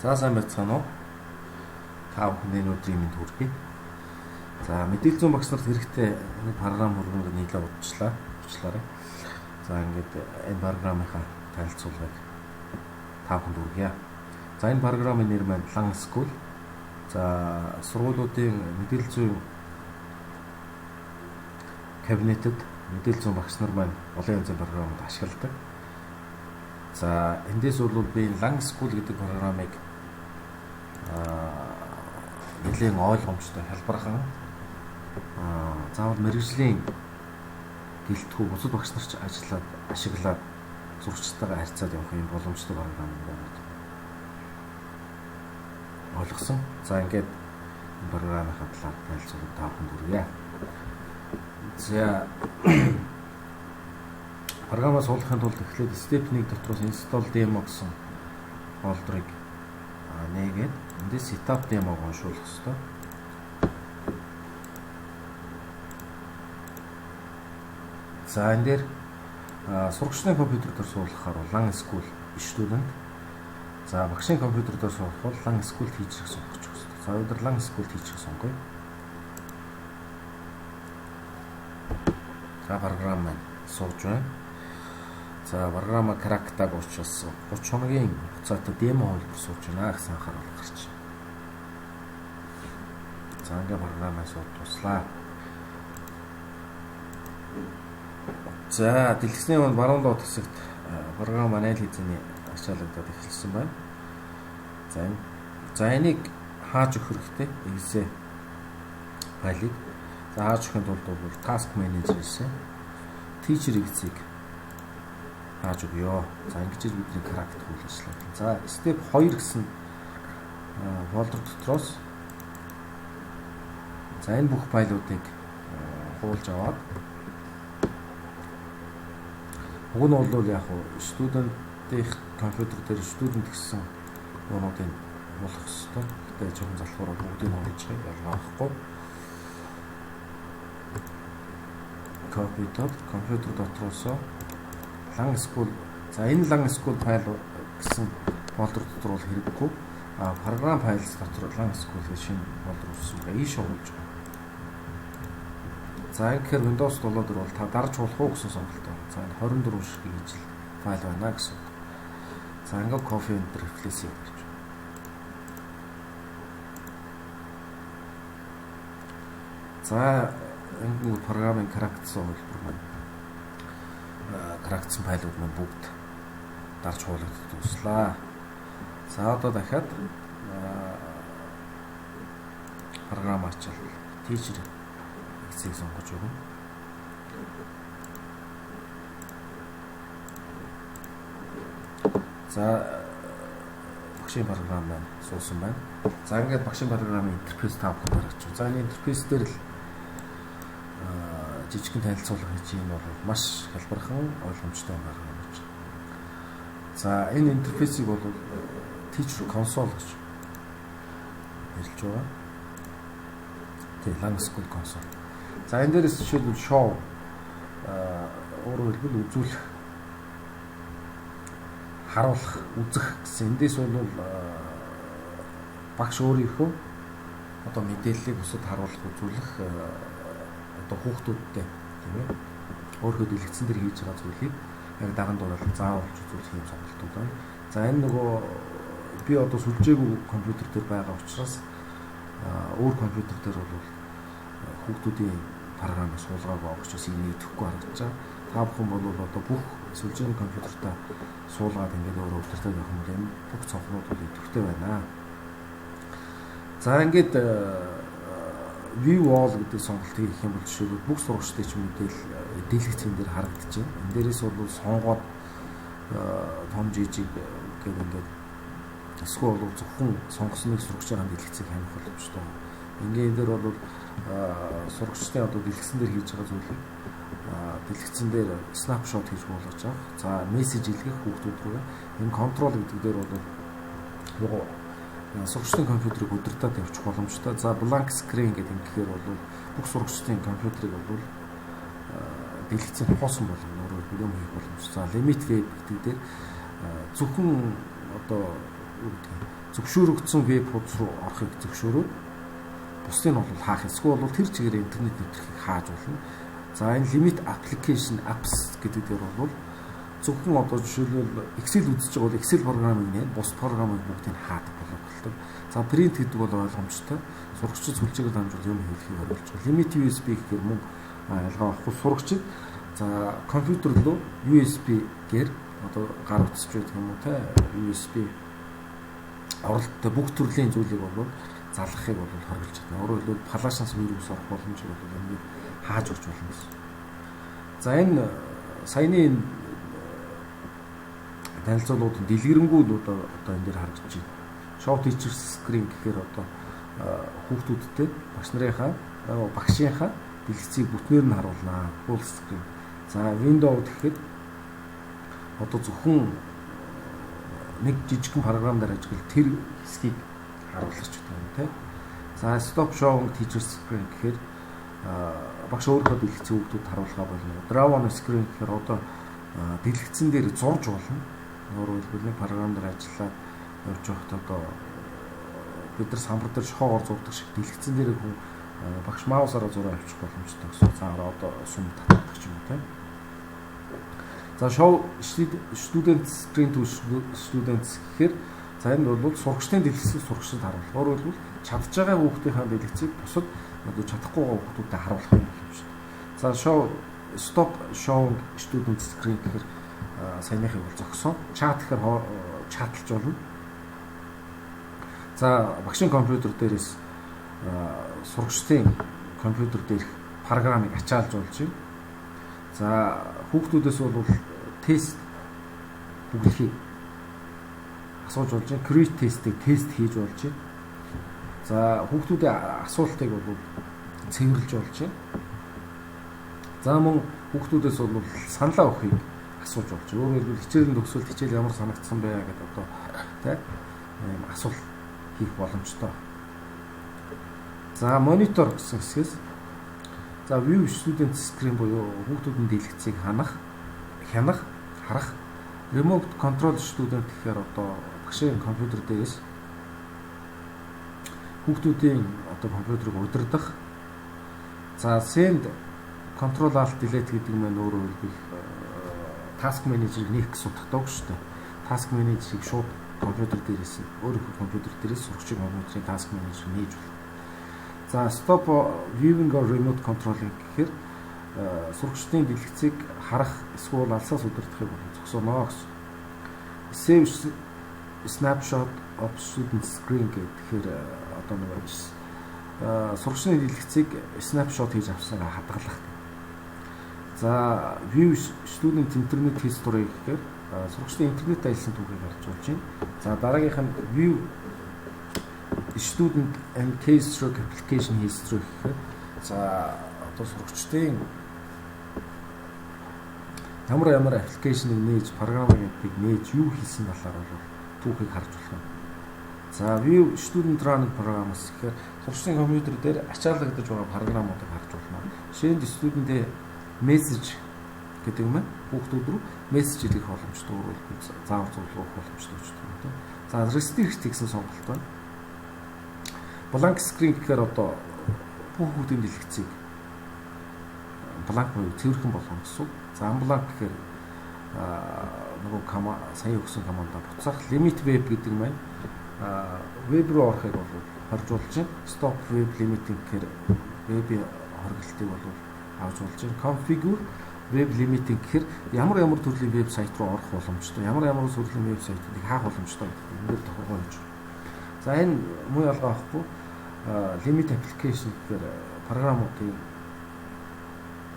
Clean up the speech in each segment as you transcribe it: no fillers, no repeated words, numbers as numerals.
За сайн байцгаана уу? Та бүхэний өдрийн мэнд хүргэе. За мэдээлэл зүйн багш нарт хэрэгтэй нэг програм хөргөнд нийлээ уучлаарай. За ингээд энэ програмынхаа танилцуулгыг та бүхэнд хүргье. За энэ програмын нэр маань Lan School. За сургуулиудын мэдээлэл зүйн кабинетэд мэдээлэл зүйн багш нар маань олон янзын програмууд ашигладаг. За эндээс бол би Lan School гэдэг програмыг нэлийн ойлгомжтой хэлбархан заавал мэрэгжлийн гэлтгүү бусад багш нар ч ашиглаад зурчтайгаа харьцаад явах юм боломжтой програм юм байна. Ойлгосон. За ингээд програмын талаар танилцуулга та бүхэнд хүргье. За програмаа суулгахын тулд эхлээд step 1 дотроос install demo гэсэн фолдерыг нээгээд эндээс setup demo-г уншуулах ёстой. За энэ дээр сурагчны компьютер дээр суулгахаар Lan School student. За багшийн компьютер дээр суулгах бол Lan School teacher сонгох ёстой. За өнөөдөр Lan School teacher сонгоё. За програм маань сууж байна. За програма Crack-таг учраас 30 хоногийн хугацаатай демо хөлбөр сууж байна гэсэн анхаарал гарч байна. За ингээ програмаа сууд туслаа. За дэлгэцний маань баруун доод хэсэгт програм манайл хийзний ачаалагдаад эхэлсэн байна. За энийг хааж өгөх хэрэгтэй. Exe файлыг. За хааж өгөхийн тулд бол task manager-ээс teacher exe-ийг хааж өгье. За ингэж бидний Crack үйл ажиллагаа. За step 2 гэсэн фолдер дотроос за энэ бүх файлуудыг хуулж аваад уг нь бол яг студентийн компьютер дээр студент гэсэн дуунуудыг болох ёстой. Гэтэ жоохон залхуураа бүгдийг нь оруулж ялгаахгүй. Компьютер дотроос Lan School. За энэ Lan School файл гэсэн фолдер дотор бол хэрэггүй. Програм файлс дотор Lan School гэж шинэ фолдер үүссэн. Ийш оруулж байгаа. За тэгэхээр Windows 7 дээр бол та дарж болох уу гэсэн сонголт байна. За энэ 24 шиг ижил файл байна гэсэн. За ингээ copy and replace хийж байна. За энэ програмын Crack-сан хөлбөр маань Crack-сан файлууд маань бүгд дарж хуулагдаж дуслаа. За одоо дахиад програм ачаал teacher эцэг сонгож өгнө. За багшийн програм маань суусан байна. За ингээд багшийн програмын интерфейс та бүхэн харагч. За энэ интерфейс дээр л жижигхэн танилцуулга хийж юм бол маш хэлбархан ойлгомжтой програм гэж. За энэ интерфейсийг бол teacher console гэж нэрлэж байгаа. Тэгээ Lan School console. За энэ дээрээс жишээлбэл show өөрөөр хэлбэл үзүүлэх, харуулах, үзэх гэсэн эндээс бол багш өөрийнхөө одоо мэдээллийг бусад харуулах, үзүүлэх одоо хүүхдүүдтэй тийм ээ өөрийнхөө дэлгэцэн дээр хийж байгаа зүйлийг яг даган дуурал заавалж үзүүлэх юм сонголтууд байна. За энэ нөгөө би одоо сүлжээгүй компьютер дээр байгаа учраас өөр компьютер дээр бол хүүхдүүдийн програмыг суулгаагүй учраас энийг идэхгүй харагдаж байгаа. Та бүхэн бол одоо бүх сүлжээний компьютертай суулгаад ингээд өөрөө өвдөртэй байх юм бол бүх цонхнууд бол идэвхтэй байна. За ингээд view all гэдэг сонголтыг хийх юм бол жишээлбэл бүх сурагчдын ч мэдээлэл дэлгэцэн дээр харагдаж байна. Энэ дээрээс бол сонгоод том жижиг гэдэг ингээд эсвэл бол зөвхөн сонгосныг сурагчийн дэлгэцийг ханих боломжтой. Ингээд энэ дээр бол сурагчдын одоо дэлгэцэн дээр хийж байгаа зүйлийг дэлгэцэн дээр snapshot хийж болгож авах. За мессеж илгээх хүүхдүүд рүү энэ контрол гэдэг дээр бол нөгөө сурагчдын компьютерыг удирдах явуучих боломжтой. За blank screen гэдэг ингэхээр бол бүх сурагчдын компьютерыг бол дэлгэцэн хоосон болгоно. Өөрөөр хэлбэл юм хийх боломжтой. За limit web гэдэг дээр зөвхөн одоо зөвшөөрөгдсөн веб хуудас руу орохыг зөвшөөрөөд бусдыг нь бол хаах. Эсвэл бол тэр чигээр интернет нэвтрхийг хааж болно. За энэ limit application apps гэдэг дээр бол зөвхөн одоо жишээлбэл Excel үзэж байгаа бол Excel програмыг нэ бус програмыг бүгдийг хаадаг болдог. За print гэдэг бол ойлгомжтой. Сурагчид сүлжээгээр дамжуул юм хийхийг оруулж байгаа. Limit USB гэхээр мөн ялгаа авахгүй сурагчид за компьютер руу USB-гээр одоо гар утасч байдаг юм уу те USB оролттой бүх төрлийн зүйлийг бол залгахыг бол хоригдж байна. Өөрөөр хэлбэл флашнаас вирус орох боломжийг бол ингээд хааж өгч болно гэсэн. За энэ саяны энэ танилцуулгуудын дэлгэрэнгүй одоо энэ дээр харж байна. Show teacher screen гэхээр одоо хүүхдүүдтэй багшийнхаа дэлгэцийг бүтнээр нь харуулнаа. Full screen. За window гэхэд одоо зөвхөн нэг жижигхэн програм дээр ажиглал тэр хэсгийг харуулж байна тийм. За stop showing teacher screen гэхээр багш өөрийнхөө дэлгэцийн хүүхдүүд харуулгаа болно. Draw on screen гэхээр одоо дэлгэцэн дээр зурж болно. Өөрөөр хэлбэл нэг програм дээр ажиллаад явж байхад одоо бид нар самбар дээр шоогоор зурдаг шиг дэлгэцэн дээр хүн багш маусаараа зураг авчих боломжтой гэсэн. Цаагаар одоо сум татдаг ч юм уу тийм. За show student screen to students гэхээр за энэ бол сурагчдын дэлгэцийг сурагчдад харуулах. Өөрөөр хэлбэл чадж байгаа хүүхдийнхээ дэлгэцийг бусад одоо чадахгүй байгаа хүүхдүүдэд харуулах юм шиг. За show stop showing student screen гэхээр саяныхыг бол зогсон. Чат гэхээр чатлж болно. За багшийн компьютер дээрээс сурагчдын компьютер дээрх програмыг ачаалж болж байна. За хүүхдүүдээс бол тест бүглэхийг асууж болж байна. Create test-ийг тест хийж болж байна. За хүүхдүүдийн асуултыг бол цэвэрлж болж байна. За мөн хүүхдүүдээс бол саналаа өгөхийг асууж болж байна. Өөрөөр хэлбэл хичээлийн төгсөлд хичээл ямар санагдсан бэ гэдэг одоо тийм асуулт хийх боломжтой. За монитор гэсэн хэсгээс за view student screen буюу хүүхдүүдийн дэлгэцийг хянах, харах, remote control student гэхээр одоо багшийн компьютер дээрээс хүүхдүүдийн одоо компьютерыг удирдах. За send control alt delete гэдэг нь өөрөөр хэлбэл task manager-ыг нэг судахдаг шүү дээ. Task manager-ыг шууд компьютер дээрээс өөрийнхөө компьютер дээрээс сурагчийн компьютерийн task manager нээж болно. За stop viewing or remote controlling гэхээр сурагчдын дэлгэцийг харах эсвэл алсаас удирдахыг зогсооно гэсэн. Save snapshot of student screen гэхээр одоо нэг сурагчдын дэлгэцийг snapshot хийж авсангаа хадгалах. За view student internet history гэхээр сурагчдын интернет аялсан түүхийг харж болж байна. За дараагийнх нь view student and case stroke application history гэхээр за одоо сурагчдын ямар аппликейшнийг нээж програмыг нээж юу хийсэн талаар бол түүхийг харж болох юм. За view student running programs гэхээр сурагчдын компьютер дээр ачаалагдаж байгаа програмуудыг харж болно. Жишээнд student message гэдэг юм аа хүүхдүүд рүү мессеж хийх боломжтой өөрөөр заавар зөвлөх боломжтой ч юм уу. За restrict гэсэн сонголт байна. Blank screen гэхээр одоо бүх хүүхдийн дэлгэцийг blank буюу цэвэрхэн болгоно гэсэн. За unblank гэхээр нөгөө сая өгсөн командаа буцаах. Limit web гэдэг нь маань веб руу орохыг бол хоржуулж байна. Stop web limiting гэхээр вебийн хоригдлтыг бол авч болж байна. Configure web limiting гэхээр ямар төрлийн веб сайт руу орох боломжтой, ямар төрлийн веб сайтыг хаах боломжтой гэдэг ингээд тохиргоо хийж байна. За энэ муу ялгаа авахгүй limit application гэхээр програмуудыг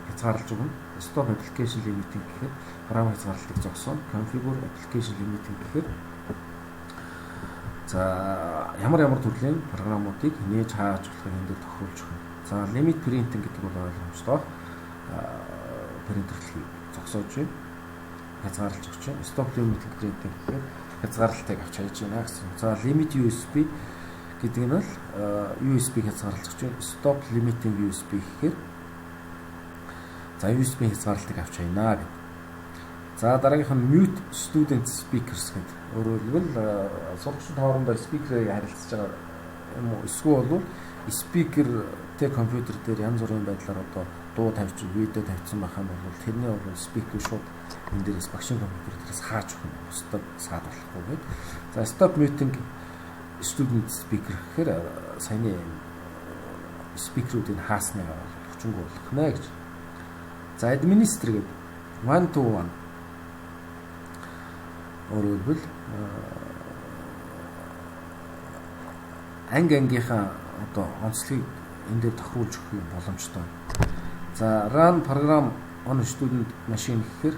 хязгаарлаж өгнө. Stop application limiting гэхээр програм хязгаарлалтыг зогсооно. Configure application limiting гэхээр за ямар төрлийн програмуудыг нээж хааж болохыг энэ дээр тохируулж өгнө. За limit printing гэдэг бол ойлгомжтой. Принтерлийг зогсоож байна. Хязгаарлаж өгч байна. Stop limiting printing гэхээр хязгаарлалтыг авч хайж байна гэсэн. За limit USB гэдэг нь бол USB хязгаарлаж өгч байна. Stop limiting USB гэхээр за USB хязгаарлалтыг авч хайнаа гэдэг. За дараагийнх нь mute student speakers гэдэг. Өөрөөр хэлбэл сурагчид хоорондоо speaker-ыг харилцаж байгаа юм уу? Эсвэл бол speaker-тэй компьютер дээр янз бүрийн байдлаар одоо дуу тавьж, видео тавьсан байх юм бол тэрний бол speaker шууд энэ дээрээс багшийн компьютер дээрээс хааж өгөх юм. Stop саад болохгүй гэдэг. За stop muting student speaker гэхээр саяны speaker-уудыг хаасныг хүчингү болгох нэ гэж. За administrator гэдэг 1 to 1. Өөрөөр хэлбэл ангийнхаа одоо онцлогийг энэ дээр тохируулж өгөх боломжтой. За run program on student machine гэхээр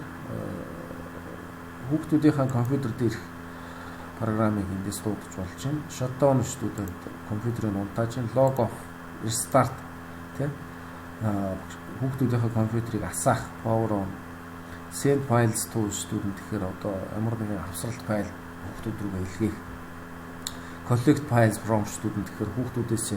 хүүхдүүдийн компьютер дээрх програмыг эндээс дуудаж болж байна. Shutdown student компьютерыг унтааж байна. Log off, restart тийм хүүхдүүдийн компьютерыг асаах, power on, send files to student гэхээр одоо ямар нэгэн авсралт файл хүүхдүүд рүү илгээх. Collect files from student гэхээр хүүхдүүдээс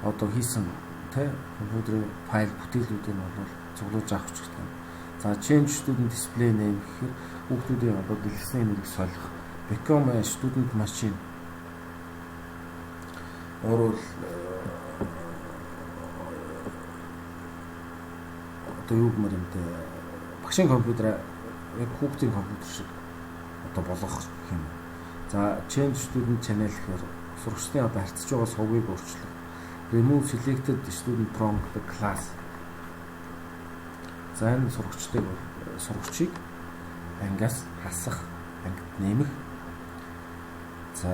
одоо хийсэн компьютерийн файл бүтээлүүдийг бол цуглуулж авах гэж байна. За change student display name гэхээр хүүхдүүдийн одоо дэлгэсний нэрийг солих. Become a student machine. Өөрөөр одоо юу гэмээр юм те багшийн компьютер яг хүүхдийн компьютер шиг одоо болгох юм. За change student channel гэхээр сурагчдын одоо харьцаж байгаа сувгийг өөрчлөх. Remove selected student from the class. За энэ сурагчийг ангиас хасах, ангид нэмэх. За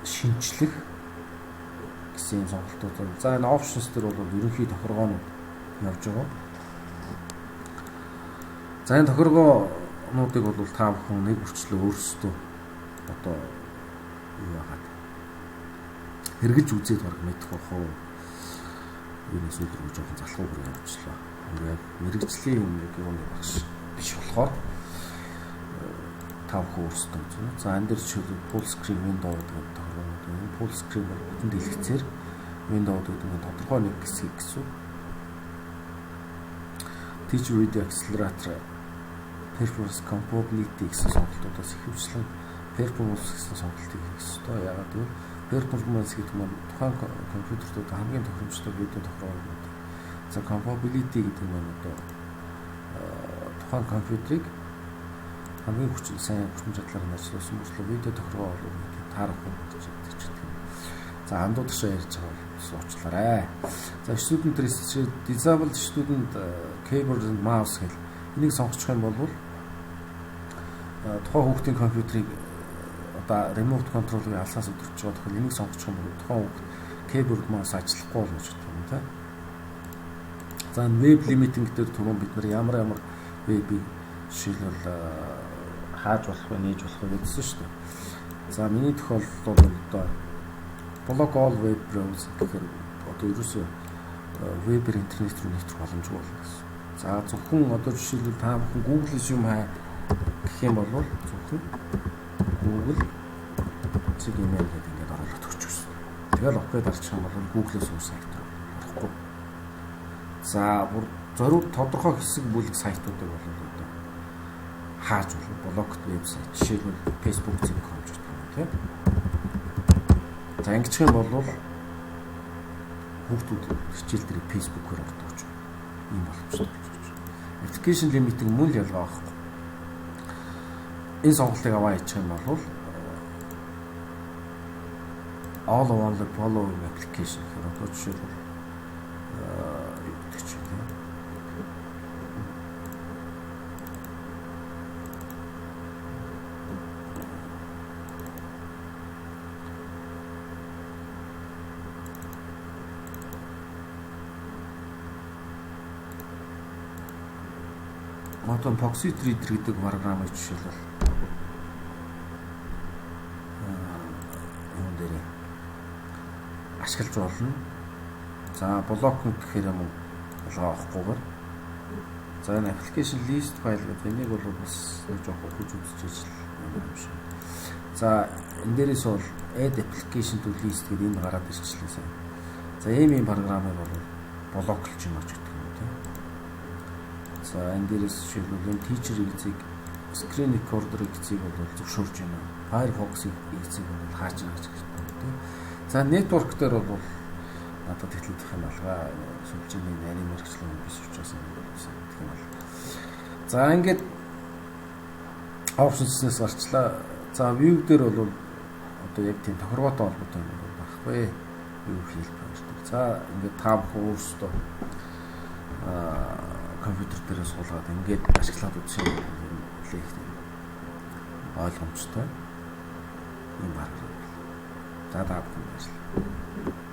шинжлэх гэсэн сонголтууд. За энэ options дээр бол ерөнхий тохиргоонууд явж байгаа. За энэ тохиргоонуудыг бол та бүхэн нэг хүрчлээ өөрсдөө одоо юу яагаад хэрэгжилж үзээд баг мэдэх бах уу. Юунаас үүдрүү жоохон залхуу бүр явуулчлаа. Яг мэрэгжлийн юм багш биш болохоор та бүхэн өөрсдөө үзэн. За энэ дээр жишээлбэл full screen window гэдэг тохиргоонууд байна. Full screen бол бүтэн дэлгэцээр window гэдэг нь тодорхой нэг хэсгийг гэсэн. Teach video accelerator performance compatibility гэсэн сонголтуудаас ихэвчлэн performance гэсэн сонголтыг хийх ёстой. Яагаад гэвэл performance гэдэг нь тухайн компьютерт хамгийн тохиромжтой видео тохиргоонууд. За compatibility гэдэг нь одоо тухайн компьютерыг хамгийн сайн хүчин чадлаар ажиллуулсан мөрчлөө видео тохиргоо болов таарах гэж байна. За андууд шиг ярьж байгаа уучлаарай. За student disable student keyboard and mouse гэл энийг сонгочих юм бол тухайн хүүхдийн компьютерыг одоо remote control-ыг алсаас өдөрч байгаа тохиол энийг сонгочих юм бол тухайн хүүхд keyboard mouse ажиллахгүй болно гэж байна тийм. За web limiting дээр түрүүн бид нар ямар web-ийг жишээлбэл хааж болох вэ, нээж болох вэ гэсэн шүү дээ. За миний тохиолдолд бол одоо block all web browser гэхээр одоо ерөөсөө вебээр интернет рүү нэвтрэх боломжгүй болно гэсэн. За зөвхөн одоо жишээлбэл та бүхэн Google-с юм хай гэх юм бол зөвхөн Google цэг email гэдэг ингээд оруулаад өгч өгсөн. Тэгэл окей дарчих юм бол Google-с үр сайт руу орохгүй. За бүр зориуд тодорхой хэсэг бүлэг сайтуудыг бол одоо хааж блокт вебсайт жишээлбэл Facebook зэрэг хэмж байна тийм. За ингэчих юм бол хүүхдүүд хичээл дээр Facebook-оор ордогч юм боломжтой болж байна. Application limit-ийг мөн л ялгаа авахгүй. Энэ сонголтыг аваа хийчих юм бол all only following application гэхээр одоо жишээлбэл гэдэг чинь тийм. Одоо Proxy Reader гэдэг програмыг жишээлбэл энэ дээр ашиглаж болно. За блок гэхээр юм болгоо авахгүйгээр. За энэ application list file гэдэг энийг бол бас нэг жоохон хүч үзэж юм шиг. За энэ дээрээс бол add application to list гэдэг энэ гараад ирчихлээ сайн. За ийм програмыг бол блоклж юм гэж гэдэг юм тийм. За энэ дээрээс жишээлбэл энэ teacher эцэг screen recorder эцэг бол зөвшөөрж байна. Firefox эцэг бол хааж байгаа гэж байна. За network дээр бол надад ихлэх юм алгаа сүлжээний нарийн мэргэжлийн биш учраас юм гэсэн юм бол. За ингээд options-ээс гарчлаа. За view дээр бол одоо яг тийм тохиргоотой холбоотой юм бол багхгүй. View хийх байна. За ингээд та бүхэн өөрсдөө компьютер дээр суулгаад ингээд ашиглаад үзэх юм лих ойлгомжтой юм байна. За та бүхэн ажиллаа.